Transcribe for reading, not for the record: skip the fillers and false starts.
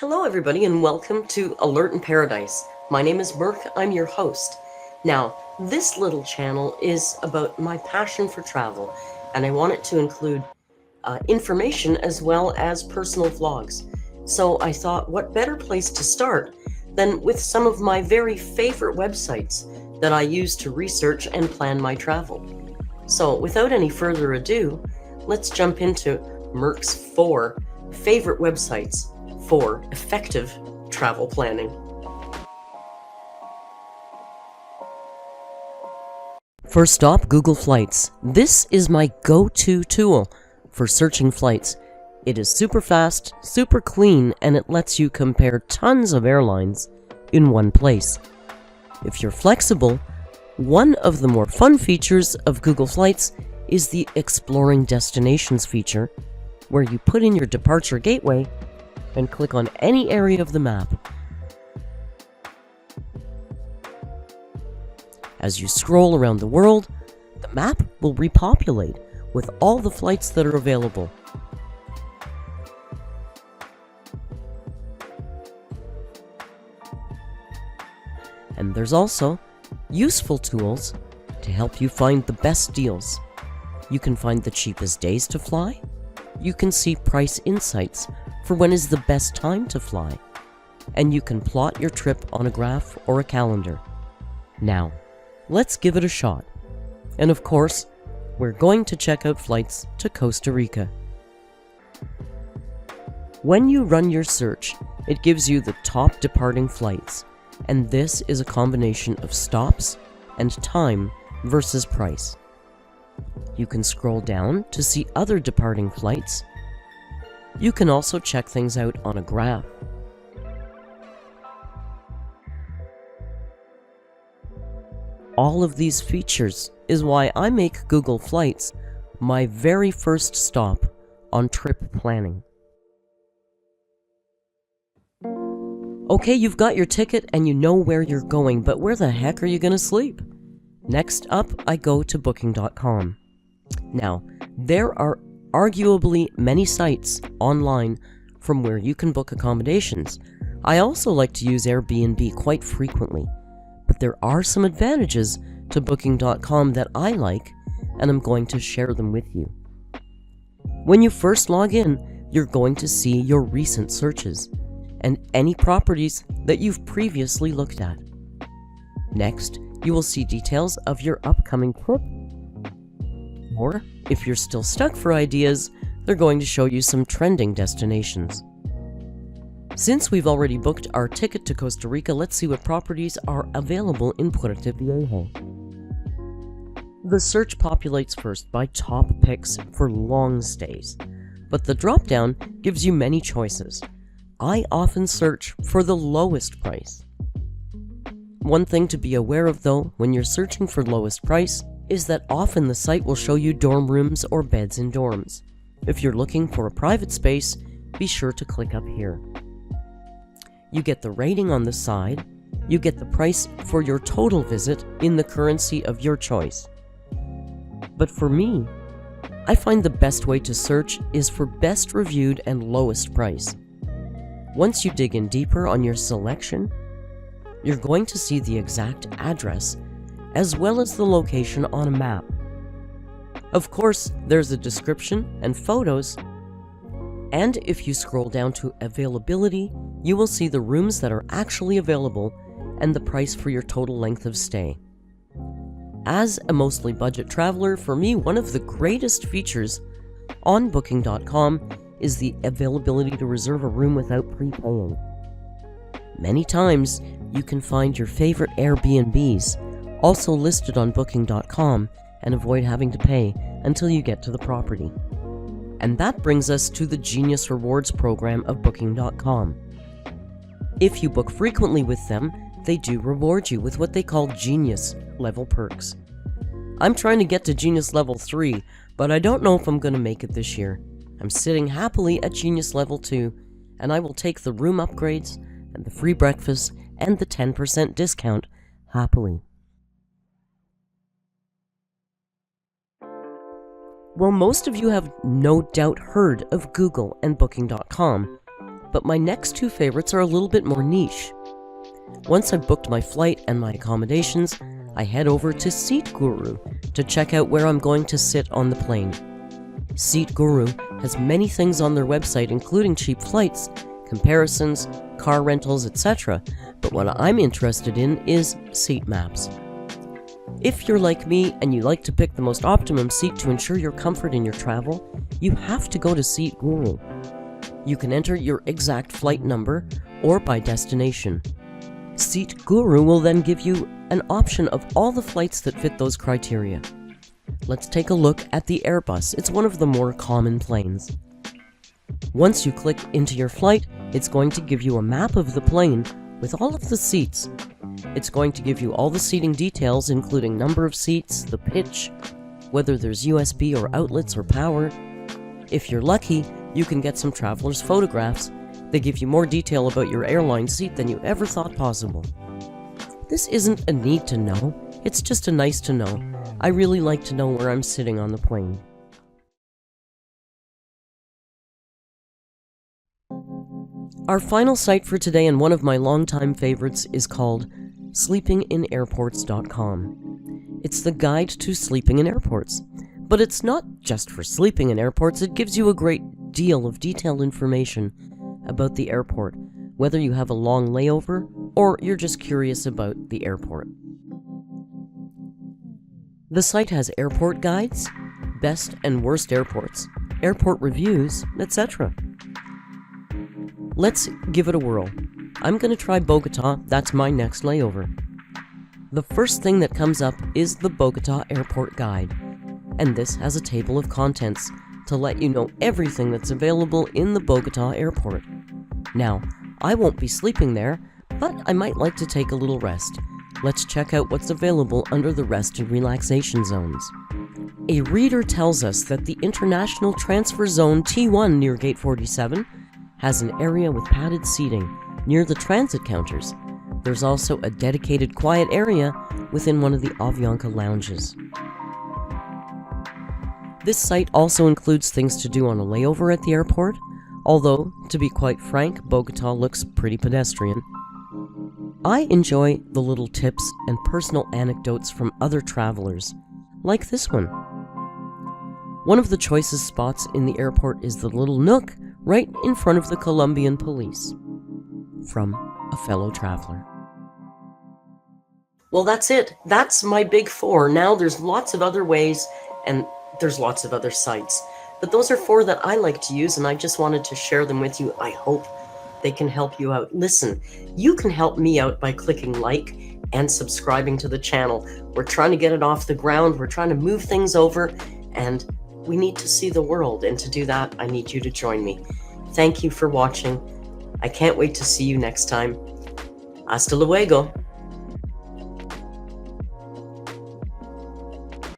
Hello everybody and welcome to Alert in Paradise. My name is Burke, I'm your host. Now, this little channel is about my passion for travel, and I want it to include information as well as personal vlogs. So I thought, what better place to start than with some of my very favorite websites that I use to research and plan my travel. So without any further ado, let's jump into Merck's 4 favorite websites for effective travel planning. First up, Google Flights. This is my go-to tool for searching flights. It is super fast, super clean, and it lets you compare tons of airlines in one place. If you're flexible, one of the more fun features of Google Flights is the Exploring Destinations feature, where you put in your departure gateway and click on any area of the map. As you scroll around the world, the map will repopulate with all the flights that are available. And there's also useful tools to help you find the best deals. You can find the cheapest days to fly. You can see price insights for when is the best time to fly, and you can plot your trip on a graph or a calendar. Now, let's give it a shot. And of course, we're going to check out flights to Costa Rica. When you run your search, it gives you the top departing flights, and this is a combination of stops and time versus price. You can scroll down to see other departing flights. You can also check things out on a graph. All of these features is why I make Google Flights my very first stop on trip planning. Okay, you've got your ticket and you know where you're going, but where the heck are you going to sleep? Next up, I go to Booking.com. Now, there are arguably many sites online from where you can book accommodations. I also like to use Airbnb quite frequently, but there are some advantages to Booking.com that I like, and I'm going to share them with you. When you first log in, you're going to see your recent searches and any properties that you've previously looked at. Next, you will see details of your upcoming trip. Or, if you're still stuck for ideas, they're going to show you some trending destinations. Since we've already booked our ticket to Costa Rica, let's see what properties are available in Puerto Viejo. The search populates first by top picks for long stays, but the drop-down gives you many choices. I often search for the lowest price. One thing to be aware of, though, when you're searching for lowest price, is that often the site will show you dorm rooms or beds in dorms. If you're looking for a private space, be sure to click up here. You get the rating on the side, you get the price for your total visit in the currency of your choice. But for me, I find the best way to search is for best reviewed and lowest price. Once you dig in deeper on your selection, you're going to see the exact address as well as the location on a map. Of course, there's a description and photos, and if you scroll down to availability, you will see the rooms that are actually available and the price for your total length of stay. As a mostly budget traveler, for me, one of the greatest features on Booking.com is the availability to reserve a room without prepaying. Many times, you can find your favorite Airbnbs also listed on Booking.com and avoid having to pay until you get to the property. And that brings us to the Genius Rewards program of Booking.com. If you book frequently with them, they do reward you with what they call Genius level perks. I'm trying to get to Genius level 3, but I don't know if I'm going to make it this year. I'm sitting happily at Genius level 2, and I will take the room upgrades and the free breakfast and the 10% discount happily. Well, most of you have no doubt heard of Google and Booking.com, but my next two favorites are a little bit more niche. Once I've booked my flight and my accommodations, I head over to SeatGuru to check out where I'm going to sit on the plane. SeatGuru has many things on their website, including cheap flights, comparisons, car rentals, etc., but what I'm interested in is seat maps. If you're like me and you like to pick the most optimum seat to ensure your comfort in your travel, you have to go to SeatGuru. You can enter your exact flight number or by destination. SeatGuru will then give you an option of all the flights that fit those criteria. Let's take a look at the Airbus. It's one of the more common planes. Once you click into your flight, it's going to give you a map of the plane with all of the seats. It's going to give you all the seating details, including number of seats, the pitch, whether there's USB or outlets or power. If you're lucky, you can get some travelers' photographs. They give you more detail about your airline seat than you ever thought possible. This isn't a need to know, it's just a nice to know. I really like to know where I'm sitting on the plane. Our final site for today, and one of my longtime favorites, is called sleepinginairports.com. It's the guide to sleeping in airports. But it's not just for sleeping in airports, it gives you a great deal of detailed information about the airport, whether you have a long layover or you're just curious about the airport. The site has airport guides, best and worst airports, airport reviews, etc. Let's give it a whirl. I'm going to try Bogota. That's my next layover. The first thing that comes up is the Bogota Airport Guide, and this has a table of contents to let you know everything that's available in the Bogota Airport. Now, I won't be sleeping there, but I might like to take a little rest. Let's check out what's available under the rest and relaxation zones. A reader tells us that the International Transfer Zone T1 near Gate 47 has an area with padded seating near the transit counters. There's also a dedicated quiet area within one of the Avianca lounges. This site also includes things to do on a layover at the airport, although, to be quite frank, Bogota looks pretty pedestrian. I enjoy the little tips and personal anecdotes from other travelers, like this one. One of the choicest spots in the airport is the little nook right in front of the Colombian police. From a fellow traveler. Well, that's it. That's my big four. Now there's lots of other ways and there's lots of other sites. But those are four that I like to use, and I just wanted to share them with you. I hope they can help you out. Listen, you can help me out by clicking like and subscribing to the channel. We're trying to get it off the ground. We're trying to move things over, and we need to see the world. And to do that, I need you to join me. Thank you for watching. I can't wait to see you next time. Hasta luego.